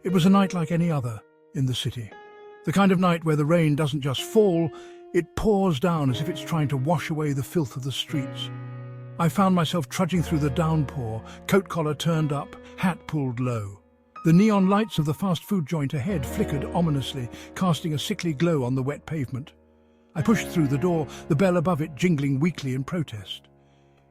It was a night like any other in the city. The kind of night where the rain doesn't just fall, it pours down as if it's trying to wash away the filth of the streets. I found myself trudging through the downpour, coat collar turned up, hat pulled low. The neon lights of the fast food joint ahead flickered ominously, casting a sickly glow on the wet pavement. I pushed through the door, the bell above it jingling weakly in protest.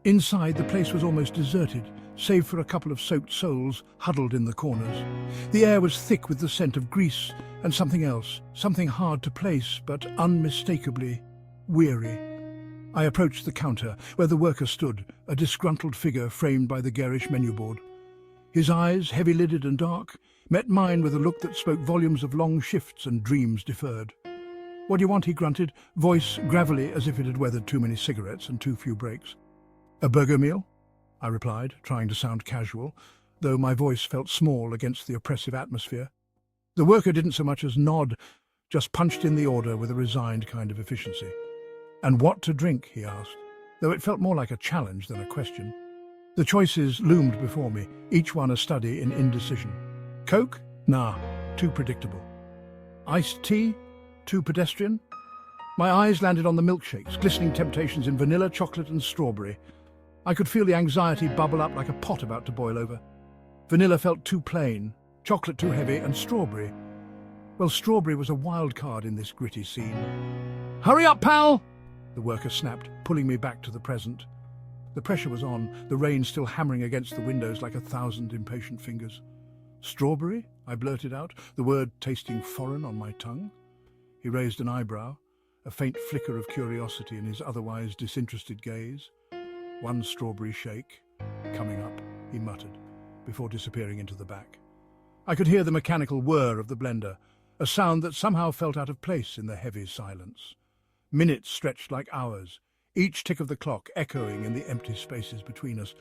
Inside, the place was almost deserted, save for a couple of soaked souls huddled in the corners. The air was thick with the scent of grease and something else, something hard to place but unmistakably weary. I approached the counter, where the worker stood, a disgruntled figure framed by the garish menu board. His eyes, heavy-lidded and dark, met mine with a look that spoke volumes of long shifts and dreams deferred. "What do you want?" he grunted, voice gravelly as if it had weathered too many cigarettes and too few breaks. "A burger meal?" I replied, trying to sound casual, though my voice felt small against the oppressive atmosphere. The worker didn't so much as nod, just punched in the order with a resigned kind of efficiency. "And what to drink?" he asked, though it felt more like a challenge than a question. The choices loomed before me, each one a study in indecision. Coke? Nah, too predictable. Iced tea? Too pedestrian? My eyes landed on the milkshakes, glistening temptations in vanilla, chocolate and strawberry. I could feel the anxiety bubble up like a pot about to boil over. Vanilla felt too plain, chocolate too heavy, and strawberry. Well, strawberry was a wild card in this gritty scene. "Hurry up, pal!" the worker snapped, pulling me back to the present. The pressure was on, the rain still hammering against the windows like 1,000 impatient fingers. "Strawberry?" I blurted out, the word tasting foreign on my tongue. He raised an eyebrow, a faint flicker of curiosity in his otherwise disinterested gaze. "One strawberry shake. Coming up," he muttered, before disappearing into the back. I could hear the mechanical whir of the blender, a sound that somehow felt out of place in the heavy silence. Minutes stretched like hours, each tick of the clock echoing in the empty spaces between us.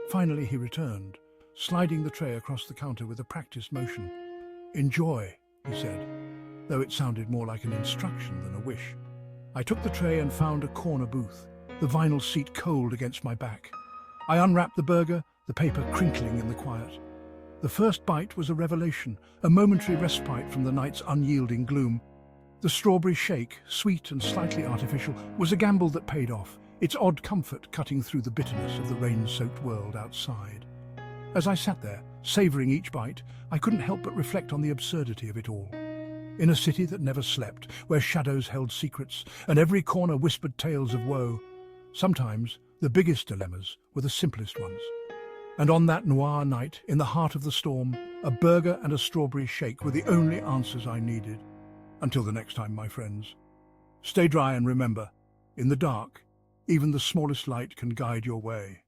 Finally he returned, sliding the tray across the counter with a practiced motion. "Enjoy," he said, though it sounded more like an instruction than a wish. I took the tray and found a corner booth, the vinyl seat cold against my back. I unwrapped the burger, the paper crinkling in the quiet. The first bite was a revelation, a momentary respite from the night's unyielding gloom. The strawberry shake, sweet and slightly artificial, was a gamble that paid off, its odd comfort cutting through the bitterness of the rain-soaked world outside. As I sat there, savouring each bite, I couldn't help but reflect on the absurdity of it all. In a city that never slept, where shadows held secrets, and every corner whispered tales of woe, sometimes the biggest dilemmas were the simplest ones. And on that noir night, in the heart of the storm, a burger and a strawberry shake were the only answers I needed. Until the next time, my friends. Stay dry and remember, in the dark, even the smallest light can guide your way.